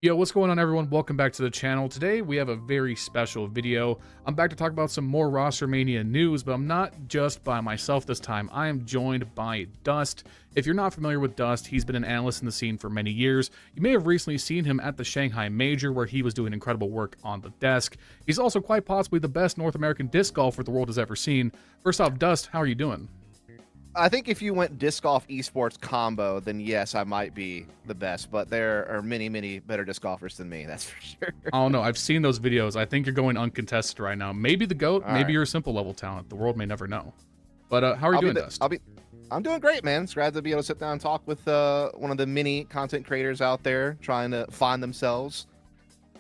Yo, what's going on, everyone? Welcome back to the channel. Today we have a very special video. I'm back to talk about some more roster mania news, but I'm not just by myself this time. I am joined by Dust. If you're not familiar with Dust, he's been an analyst in the scene for many years. You may have recently seen him at the Shanghai Major, where he was doing incredible work on the desk. He's also quite possibly the best North American disc golfer the world has ever seen. First off, Dust, how are you doing? I think if you went disc golf esports combo, then yes, I might be the best. But there are many, many better disc golfers than me. That's for sure. I don't know. I've seen those videos. I think you're going uncontested right now. Maybe the GOAT, All maybe right. you're a simple level talent. The world may never know. But how are you doing, Dust? I'm doing great, man. It's glad to be able to sit down and talk with one of the many content creators out there trying to find themselves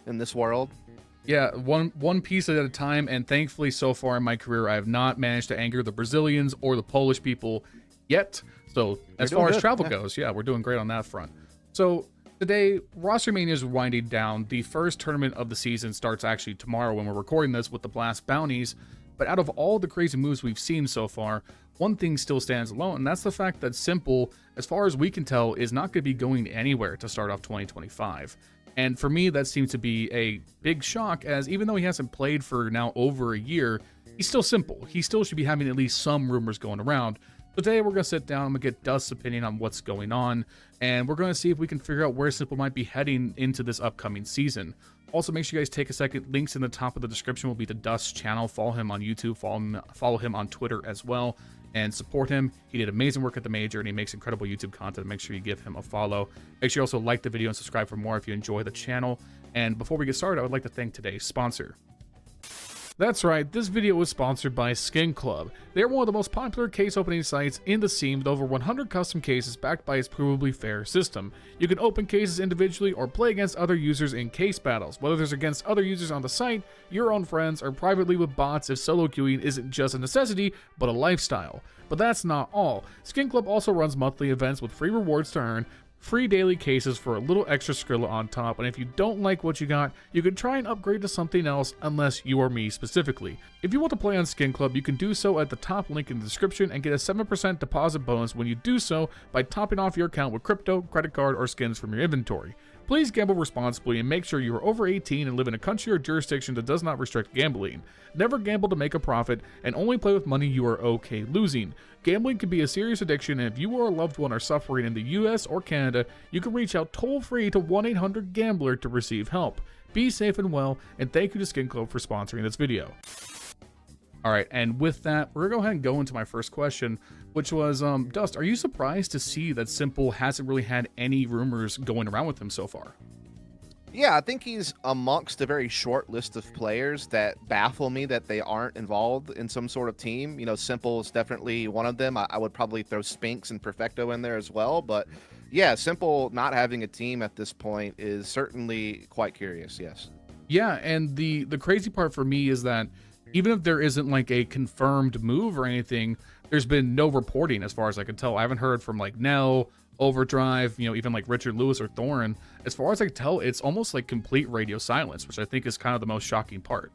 in this world. Yeah, one piece at a time, and thankfully so far in my career I have not managed to anger the Brazilians or the Polish people yet. So as far as travel goes, yeah, we're doing great on that front. So today, Roster Mania is winding down. The first tournament of the season starts actually tomorrow when we're recording this with the Blast Bounties. But out of all the crazy moves we've seen so far, one thing still stands alone, and that's the fact that s1mple, as far as we can tell, is not going to be going anywhere to start off 2025. And for me, that seems to be a big shock, as even though he hasn't played for now over a year, he's still s1mple. He still should be having at least some rumors going around. So today we're going to sit down, I'm going to get Dust's opinion on what's going on, and we're going to see if we can figure out where s1mple might be heading into this upcoming season. Also, make sure you guys take a second. Links in the top of the description will be to Dust's channel. Follow him on YouTube, follow him on Twitter as well, and support him. He did amazing work at the Major, and he makes incredible YouTube content. Make sure you give him a follow. Make sure you also like the video and subscribe for more if you enjoy the channel. And before we get started, I would like to thank today's sponsor. That's right, this video was sponsored by Skin Club. They're one of the most popular case opening sites in the scene with over 100 custom cases backed by its provably fair system. You can open cases individually or play against other users in case battles, whether there's against other users on the site, your own friends, or privately with bots if solo queuing isn't just a necessity, but a lifestyle. But that's not all. Skin Club also runs monthly events with free rewards to earn, free daily cases for a little extra Skrilla on top, and if you don't like what you got, you can try and upgrade to something else unless you are me specifically. If you want to play on Skin Club, you can do so at the top link in the description and get a 7% deposit bonus when you do so by topping off your account with crypto, credit card, or skins from your inventory. Please gamble responsibly and make sure you are over 18 and live in a country or jurisdiction that does not restrict gambling. Never gamble to make a profit, and only play with money you are okay losing. Gambling can be a serious addiction, and if you or a loved one are suffering in the US or Canada, you can reach out toll-free to 1-800-GAMBLER to receive help. Be safe and well, and thank you to Skin Club for sponsoring this video. Alright, and with that, we're going to go ahead and go into my first question, which was, Dust, are you surprised to see that s1mple hasn't really had any rumors going around with him so far? Yeah, I think he's amongst a very short list of players that baffle me that they aren't involved in some sort of team. You know, s1mple is definitely one of them. I would probably throw Spinks and Perfecto in there as well. But yeah, s1mple not having a team at this point is certainly quite curious, yes. Yeah, and the crazy part for me is that even if there isn't like a confirmed move or anything, there's been no reporting as far as I can tell. I haven't heard from like Nell, Overdrive, you know, even like Richard Lewis or Thorin. As far as I can tell, it's almost like complete radio silence, which I think is kind of the most shocking part.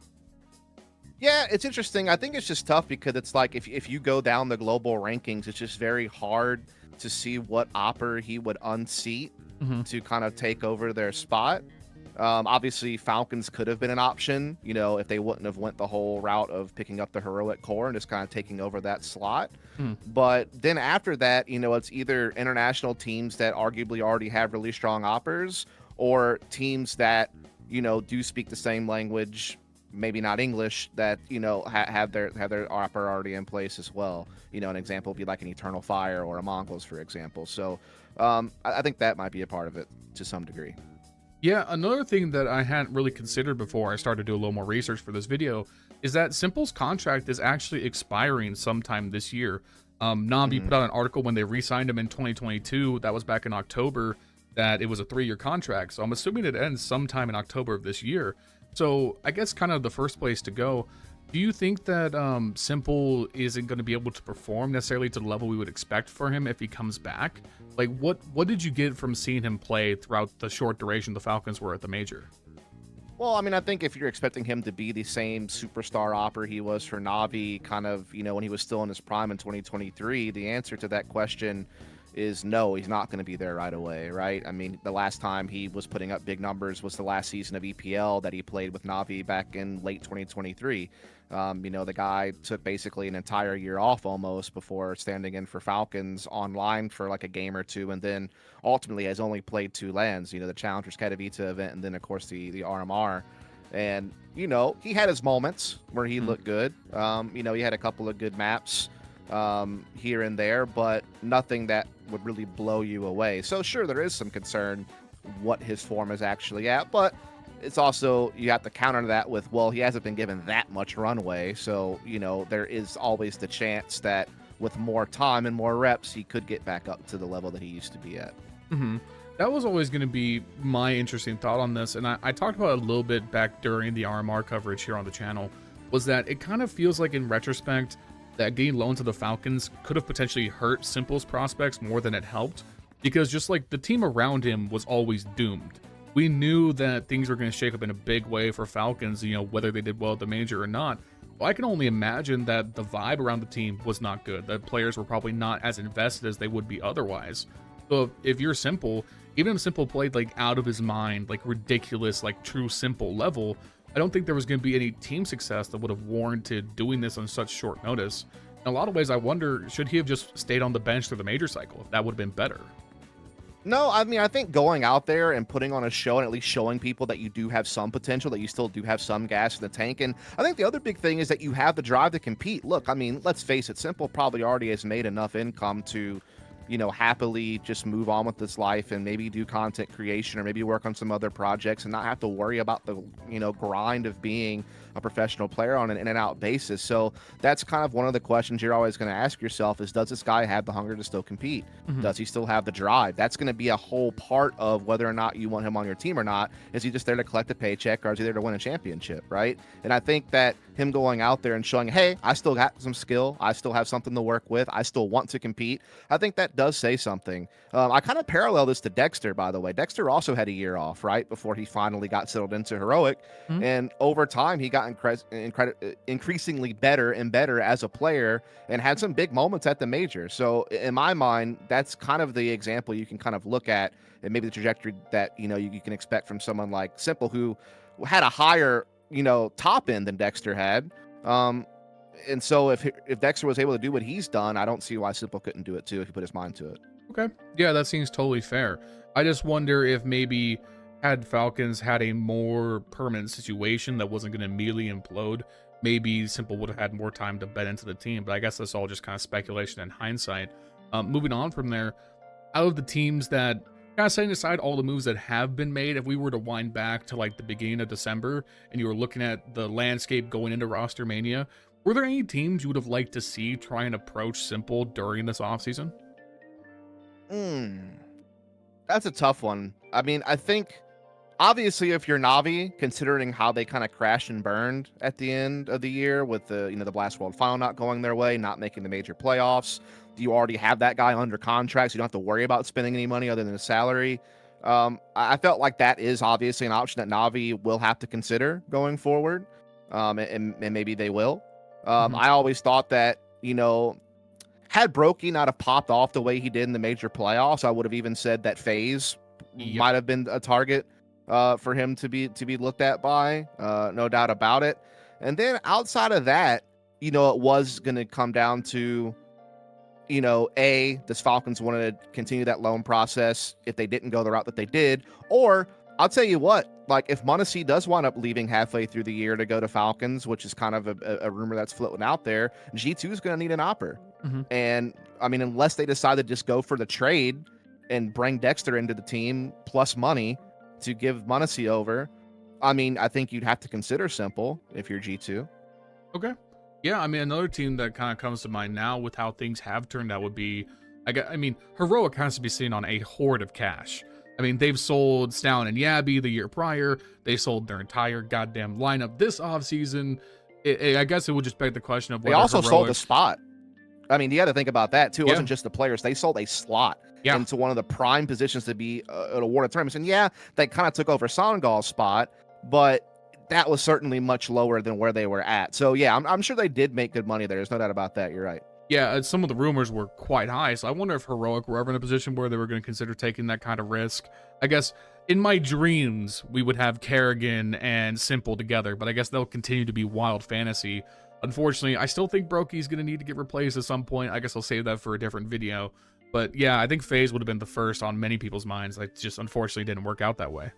Yeah, it's interesting. I think it's just tough because it's like if you go down the global rankings, it's just very hard to see what opper he would unseat to kind of take over their spot. Obviously, Falcons could have been an option, you know, if they wouldn't have went the whole route of picking up the heroic core and just kind of taking over that slot. But then after that, you know, it's either international teams that arguably already have really strong oppers or teams that, you know, do speak the same language, maybe not English, that, you know, have their opper already in place as well. You know, an example would be like an Eternal Fire or a Mongols, for example. So I think that might be a part of it to some degree. Yeah, another thing that I hadn't really considered before I started to do a little more research for this video is that s1mple's contract is actually expiring sometime this year. NAVI put out an article when they re-signed him in 2022, that was back in October, that it was a 3-year contract. So I'm assuming it ends sometime in October of this year. So I guess kind of the first place to go, do you think that s1mple isn't going to be able to perform necessarily to the level we would expect for him if he comes back? Like, what did you get from seeing him play throughout the short duration the Falcons were at the Major? Well, I mean, I think if you're expecting him to be the same superstar opper he was for NAVI kind of, you know, when he was still in his prime in 2023, the answer to that question is no, he's not going to be there right away, right? I mean, the last time he was putting up big numbers was the last season of EPL that he played with NAVI back in late 2023. The guy took basically an entire year off almost before standing in for Falcons online for like a game or two, and then ultimately has only played 2 lands, the Challengers Katowice event, and then of course the RMR. And he had his moments where he looked good. He had a couple of good maps here and there, but nothing that would really blow you away. So sure, there is some concern what his form is actually at, but it's also, you have to counter that with, well, he hasn't been given that much runway. So, there is always the chance that with more time and more reps, he could get back up to the level that he used to be at. That was always going to be my interesting thought on this. And I talked about it a little bit back during the RMR coverage here on the channel, was that it kind of feels like in retrospect that getting loaned to the Falcons could have potentially hurt s1mple's prospects more than it helped, because just like the team around him was always doomed. We knew that things were going to shake up in a big way for Falcons, whether they did well at the major or not. Well, I can only imagine that the vibe around the team was not good. The players were probably not as invested as they would be otherwise. So if you're s1mple, even if s1mple played like out of his mind, like ridiculous, like true s1mple level, I don't think there was going to be any team success that would have warranted doing this on such short notice. In a lot of ways, I wonder, should he have just stayed on the bench through the major cycle? If that would have been better. No, I mean, I think going out there and putting on a show and at least showing people that you do have some potential, that you still do have some gas in the tank. And I think the other big thing is that you have the drive to compete. Look, I mean, let's face it, s1mple probably already has made enough income to, happily just move on with his life and maybe do content creation or maybe work on some other projects and not have to worry about the, grind of being a professional player on an in-and-out basis. So that's kind of one of the questions you're always going to ask yourself is, does this guy have the hunger to still compete? Does he still have the drive? That's going to be a whole part of whether or not you want him on your team or not. Is he just there to collect a paycheck, or is he there to win a championship, right? And I think that him going out there and showing, hey, I still got some skill, I still have something to work with, I still want to compete, I think that does say something. I kind of parallel this to Dexter, by the way. Dexter also had a year off, right, before he finally got settled into Heroic. And over time, he got increasingly better and better as a player and had some big moments at the major. So in my mind, that's kind of the example you can kind of look at, and maybe the trajectory that, you can expect from someone like s1mple, who had a higher, top end than Dexter had. And so if Dexter was able to do what he's done, I don't see why s1mple couldn't do it too if he put his mind to it. Okay. Yeah, that seems totally fair. I just wonder if maybe had Falcons had a more permanent situation that wasn't going to immediately implode, maybe s1mple would have had more time to bet into the team. But I guess that's all just kind of speculation and hindsight. Moving on from there, out of the teams that, kind of setting aside all the moves that have been made, if we were to wind back to like the beginning of December and you were looking at the landscape going into Roster Mania, were there any teams you would have liked to see try and approach s1mple during this offseason? That's a tough one. I mean, I think obviously if you're NAVI, considering how they kind of crashed and burned at the end of the year with the the Blast World Final not going their way, not making the major playoffs, you already have that guy under contract, so you don't have to worry about spending any money other than his salary. I felt like that is obviously an option that NAVI will have to consider going forward, and maybe they will. I always thought that, had Brokey not have popped off the way he did in the major playoffs, I would have even said that FaZe might have been a target for him to be looked at by, no doubt about it. And then outside of that, it was going to come down to, does Falcons want to continue that loan process if they didn't go the route that they did? Or I'll tell you what, like if m1NESY does wind up leaving halfway through the year to go to Falcons, which is kind of a rumor that's floating out there, G2 is going to need an opper. And I mean, unless they decide to just go for the trade and bring Dexter into the team plus money to give m1NESY over, I mean, I think you'd have to consider s1mple if you're G2. Okay. Yeah, I mean, another team that kind of comes to mind now with how things have turned out would be, I mean, Heroic has to be sitting on a hoard of cash. I mean, they've sold Stallion and Yabby the year prior. They sold their entire goddamn lineup this offseason. I guess it would just beg the question of whether they also Heroic... sold a spot. I mean, you got to think about that too. It wasn't just the players. They sold a slot into one of the prime positions to be an awarded tournaments. And yeah, they kind of took over Songal's spot, but that was certainly much lower than where they were at. So yeah, I'm sure they did make good money there. There's no doubt about that. You're right. Yeah, some of the rumors were quite high, so I wonder if Heroic were ever in a position where they were going to consider taking that kind of risk. I guess in my dreams, we would have Kerrigan and s1mple together, but I guess they'll continue to be wild fantasy. Unfortunately, I still think Brokey's going to need to get replaced at some point. I guess I'll save that for a different video. But yeah, I think FaZe would have been the first on many people's minds. It just unfortunately didn't work out that way.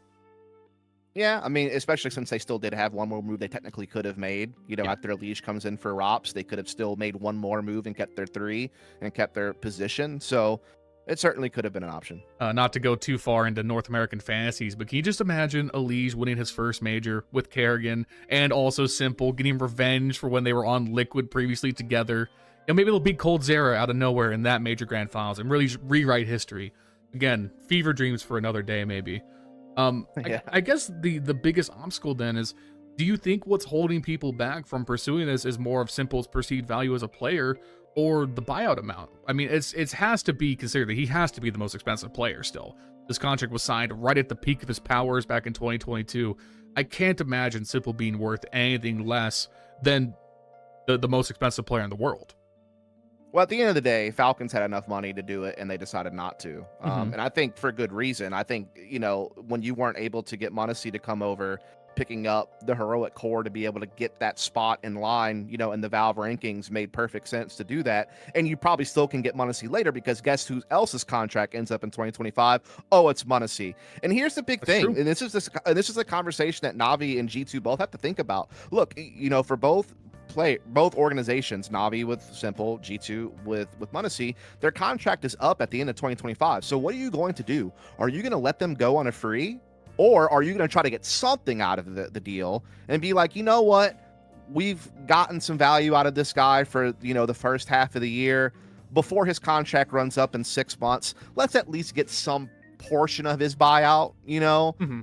Yeah, I mean, especially since they still did have one more move they technically could have made. After Leash comes in for Rops, they could have still made one more move and kept their 3 and kept their position. So it certainly could have been an option. Not to go too far into North American fantasies, but can you just imagine Leash winning his first major with Kerrigan and also s1mple getting revenge for when they were on Liquid previously together? Maybe they'll beat coldzera out of nowhere in that major grand finals and really rewrite history. Again, fever dreams for another day, maybe. Yeah. I guess the biggest obstacle then is, do you think what's holding people back from pursuing this is more of s1mple's perceived value as a player or the buyout amount? I mean, it has to be considered that he has to be the most expensive player still. This contract was signed right at the peak of his powers back in 2022. I can't imagine s1mple being worth anything less than the most expensive player in the world. Well, at the end of the day, Falcons had enough money to do it, and they decided not to. And I think for good reason. I think, when you weren't able to get m0NESY to come over, picking up the Heroic core to be able to get that spot in line, in the Valve rankings made perfect sense to do that. And you probably still can get m0NESY later because guess who else's contract ends up in 2025? Oh, it's m0NESY. And here's the big thing. And this is a conversation that NAVI and G2 both have to think about. Look, for both organizations, NAVI with s1mple, G2 with m0NESY, their contract is up at the end of 2025. So what are you going to do? Are you going to let them go on a free, or are you going to try to get something out of the deal and be like, you know what, we've gotten some value out of this guy for the first half of the year before his contract runs up in 6 months, let's at least get some portion of his buyout,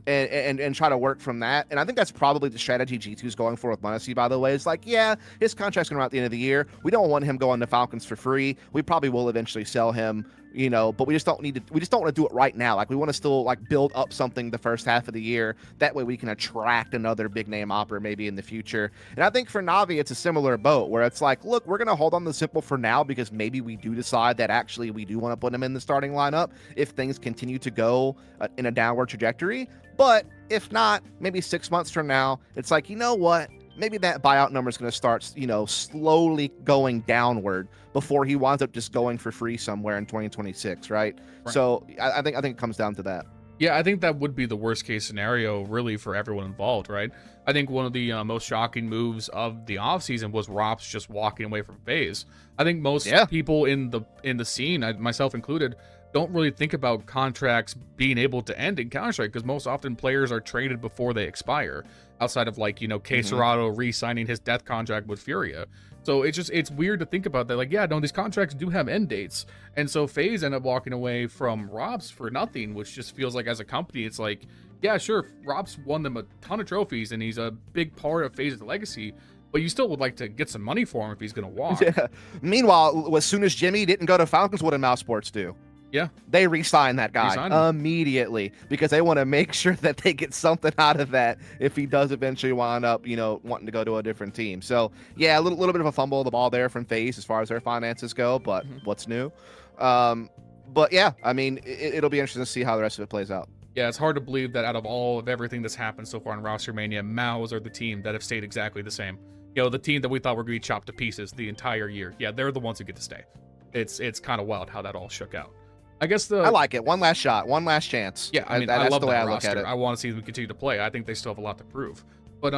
and try to work from that. And I think that's probably the strategy G2's going for with m0NESY, by the way. It's like, yeah, his contract's going to run at the end of the year. We don't want him going to Falcons for free. We probably will eventually sell him, but we just don't want to do it right now. Like, we want to still build up something the first half of the year. That way we can attract another big name opera maybe in the future. And I think for NAVI, it's a similar boat where it's like, look, we're going to hold on to s1mple for now because maybe we do decide that actually we do want to put him in the starting lineup if things continue to go in a downward trajectory. But if not, maybe 6 months from now, it's like, you know what? Maybe that buyout number is going to start, slowly going downward before he winds up just going for free somewhere in 2026, right? So I think it comes down to that. Yeah, I think that would be the worst case scenario, really, for everyone involved, right? I think one of the most shocking moves of the offseason was Rops just walking away from FaZe. I think most people in the scene, myself included, don't really think about contracts being able to end in Counter-Strike because most often players are traded before they expire, outside of K Serato re-signing his death contract with Furia. So it's weird to think about that. These contracts do have end dates. And so FaZe ended up walking away from Robs for nothing, which just feels like as a company, it's like, yeah, sure, Robs won them a ton of trophies and he's a big part of FaZe's legacy, but you still would like to get some money for him if he's going to walk. Yeah. Meanwhile, as soon as Jimmy didn't go to Falcons, what did Mouse Sports do? Yeah, they re-sign that guy immediately because they want to make sure that they get something out of that if he does eventually wind up, wanting to go to a different team. So yeah, a little bit of a fumble of the ball there from FaZe as far as their finances go, but what's new? But yeah, I mean, it'll be interesting to see how the rest of it plays out. Yeah, it's hard to believe that out of all of everything that's happened so far in Roster Mania, Maus are the team that have stayed exactly the same. The team that we thought were going to be chopped to pieces the entire year. Yeah, they're the ones who get to stay. It's kind of wild how that all shook out. I guess I like it. One last shot, one last chance. Yeah, I mean, I love that roster. I want to see them continue to play. I think they still have a lot to prove. But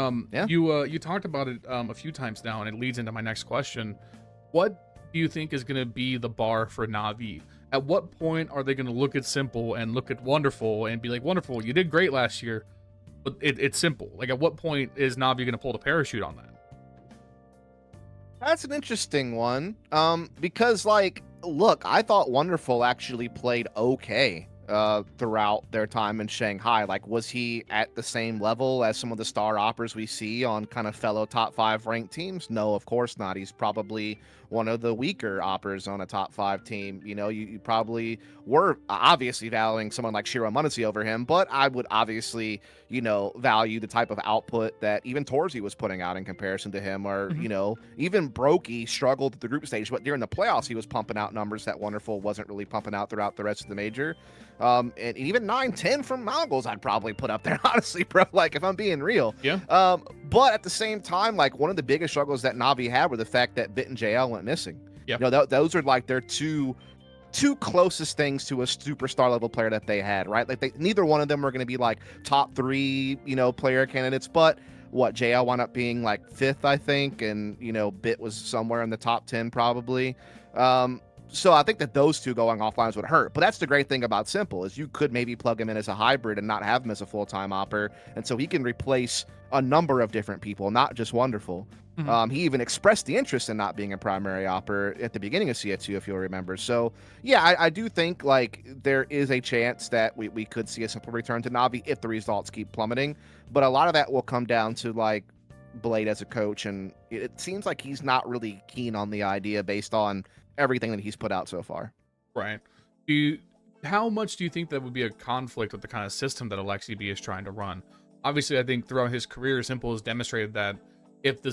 you talked about it a few times now, and it leads into my next question. What do you think is going to be the bar for NAVI? At what point are they going to look at s1mple and look at Wonderful and be like, Wonderful, you did great last year, but it's s1mple. At what point is NAVI going to pull the parachute on that? That's an interesting one. Because look, I thought Wonderful actually played okay throughout their time in Shanghai. Like, was he at the same level as some of the star operas we see on kind of fellow top 5 ranked teams? No, of course not. He's probably one of the weaker operas on a top 5 team. You know, you probably were obviously valuing someone like Shiro Munisi over him, but I would obviously, you know, value the type of output that even Torzi was putting out in comparison to him, or, you know, even Brokey struggled at the group stage, but during the playoffs, he was pumping out numbers that Wonderful wasn't really pumping out throughout the rest of the major. And even 9-10 from Mongols, I'd probably put up there, honestly, bro. Like, if I'm being real. Yeah. But at the same time, like, one of the biggest struggles that Navi had were the fact that Bit and JL went missing. Yep. You know, those are like their two closest things to a superstar level player that they had, right? Like, neither one of them were going to be like top 3, you know, player candidates, but what, JL wound up being like 5th, I think, and, you know, Bit was somewhere in the top 10 probably. So I think that those two going offline would hurt. But that's the great thing about S1mple, is you could maybe plug him in as a hybrid and not have him as a full-time opper. And so he can replace a number of different people, not just Wonderful. He even expressed the interest in not being a primary opper at the beginning of CF2, if you'll remember. So yeah, I do think like there is a chance that we could see a S1mple return to Navi if the results keep plummeting. But a lot of that will come down to like Blade as a coach. And it seems like he's not really keen on the idea based on everything that he's put out so far. Right. How much do you think that would be a conflict with the kind of system that AlexiB is trying to run? Obviously, I think throughout his career, S1mple has demonstrated that if the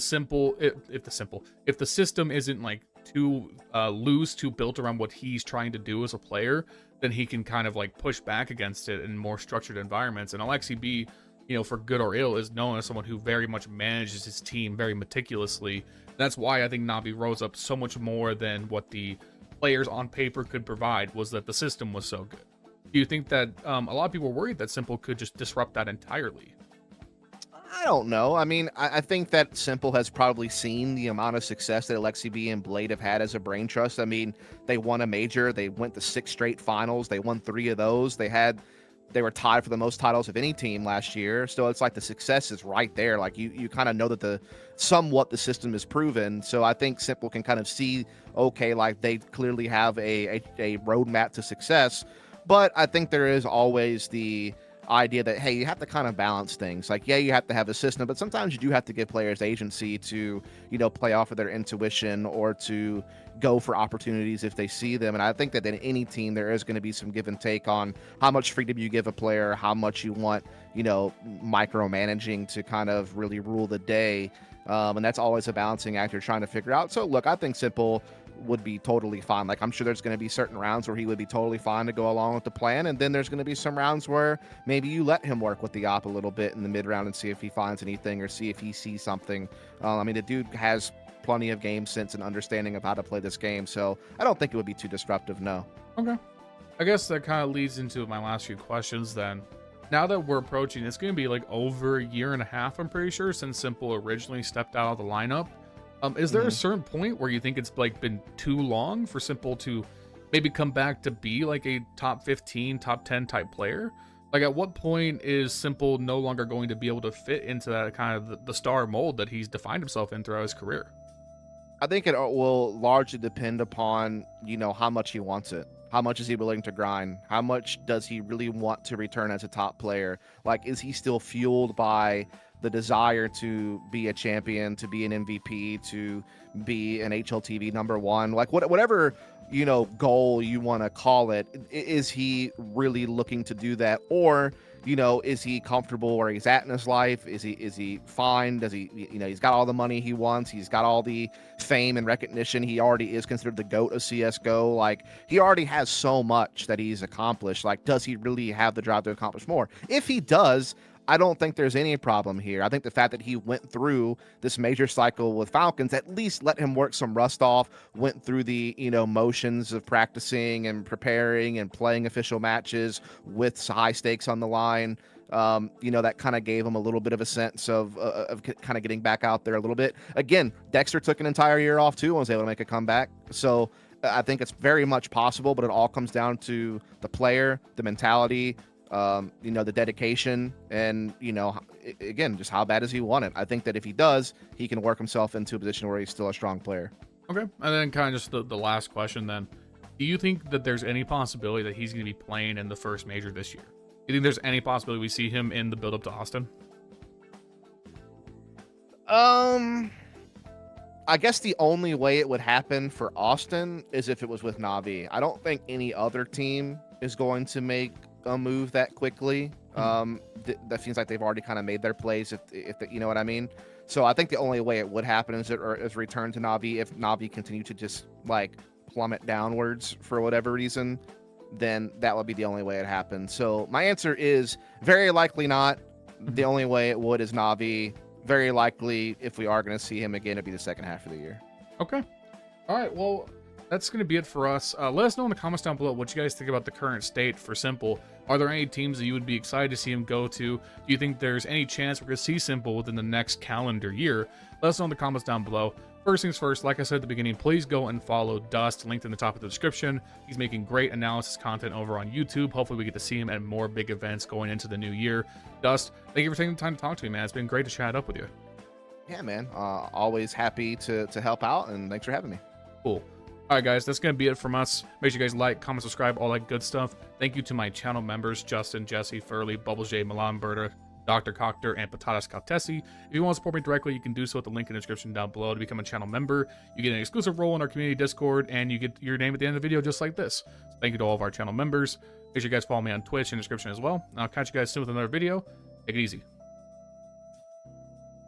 system isn't like too loose, too built around what he's trying to do as a player, then he can kind of like push back against it in more structured environments. And AlexiB, you know, for good or ill, is known as someone who very much manages his team very meticulously. That's why I think Navi rose up so much more than what the players on paper could provide, was that the system was so good. Do you think that a lot of people were worried that S1mple could just disrupt that entirely? I don't know. I mean, I think that S1mple has probably seen the amount of success that AlexiB and Blade have had as a brain trust. I mean, they won a major. They went to 6 straight finals. They won 3 of those. They were tied for the most titles of any team last year. So it's like the success is right there. Like you kind of know that the system is proven. So I think S1mple can kind of see, okay, like they clearly have a roadmap to success. But I think there is always the idea that, hey, you have to kind of balance things. Like, yeah, you have to have a system, but sometimes you do have to give players agency to, you know, play off of their intuition or to go for opportunities if they see them. And I think that in any team, there is going to be some give and take on how much freedom you give a player, how much you want, you know, micromanaging to kind of really rule the day. And that's always a balancing act you're trying to figure out. So look, I think S1mple would be totally fine. Like, I'm sure there's going to be certain rounds where he would be totally fine to go along with the plan, and then there's going to be some rounds where maybe you let him work with the op a little bit in the mid round and see if he finds anything or see if he sees something. I mean, the dude has plenty of game sense and understanding of how to play this game, so I don't think it would be too disruptive. No. Okay, I guess that kind of leads into my last few questions then. Now that we're approaching, it's going to be like over a year and a half, I'm pretty sure, since S1mple originally stepped out of the lineup. Is there a certain point where you think it's like been too long for S1mple to maybe come back to be like a top 15, top 10 type player? Like, at what point is S1mple no longer going to be able to fit into that kind of the star mold that he's defined himself in throughout his career? I think it will largely depend upon, you know, how much he wants it. How much is he willing to grind? How much does he really want to return as a top player? Like, is he still fueled by the desire to be a champion, to be an MVP, to be an HLTV #1, like whatever, you know, goal you want to call it? Is he really looking to do that? Or, you know, is he comfortable where he's at in his life? Is he fine? Does he, you know, he's got all the money he wants. He's got all the fame and recognition. He already is considered the GOAT of CSGO. Like, he already has so much that he's accomplished. Like, does he really have the drive to accomplish more? If he does, I don't think there's any problem here. I think the fact that he went through this major cycle with Falcons at least let him work some rust off, went through the, you know, motions of practicing and preparing and playing official matches with high stakes on the line. You know, that kind of gave him a little bit of a sense of kind of getting back out there a little bit. Again, Dexter took an entire year off too and was able to make a comeback. So I think it's very much possible, but it all comes down to the player, the mentality, you know, the dedication, and, you know, again, just how bad does he want it? I think that if he does, he can work himself into a position where he's still a strong player. Okay, and then kind of just the last question then. do you think that there's any possibility that he's going to be playing in the first major this year? Do you think there's any possibility we see him in the build up to Austin? I guess the only way it would happen for Austin is if it was with NAVI. I don't think any other team is going to make a move that quickly. That seems like they've already kind of made their plays, if you know what I mean. So I think the only way it would happen is return to NAVI. If NAVI continue to just like plummet downwards for whatever reason, then that would be the only way it happens. So my answer is very likely not. The only way it would is NAVI. Very likely, if we are going to see him again, it'd be the second half of the year. Okay. All right. Well, that's going to be it for us. Let us know in the comments down below what you guys think about the current state for s1mple. Are there any teams that you would be excited to see him go to? Do you think there's any chance we're going to see s1mple within the next calendar year? Let us know in the comments down below. First things first, like I said at the beginning, please go and follow Dust, linked in the top of the description. He's making great analysis content over on YouTube. Hopefully we get to see him at more big events going into the new year. Dust, thank you for taking the time to talk to me, man. It's been great to chat up with you. Yeah, man. Always happy to help out, and thanks for having me. Cool. All right, guys, that's going to be it from us. Make sure you guys like, comment, subscribe, all that good stuff. Thank you to my channel members, Justin, Jesse, Furley, Bubblesj, Milan Berta, Dr. Cocktor, and Patatas Kaltesi. If you want to support me directly, you can do so at the link in the description down below to become a channel member. You get an exclusive role in our community Discord, and you get your name at the end of the video just like this. So thank you to all of our channel members. Make sure you guys follow me on Twitch in the description as well. I'll catch you guys soon with another video. Take it easy.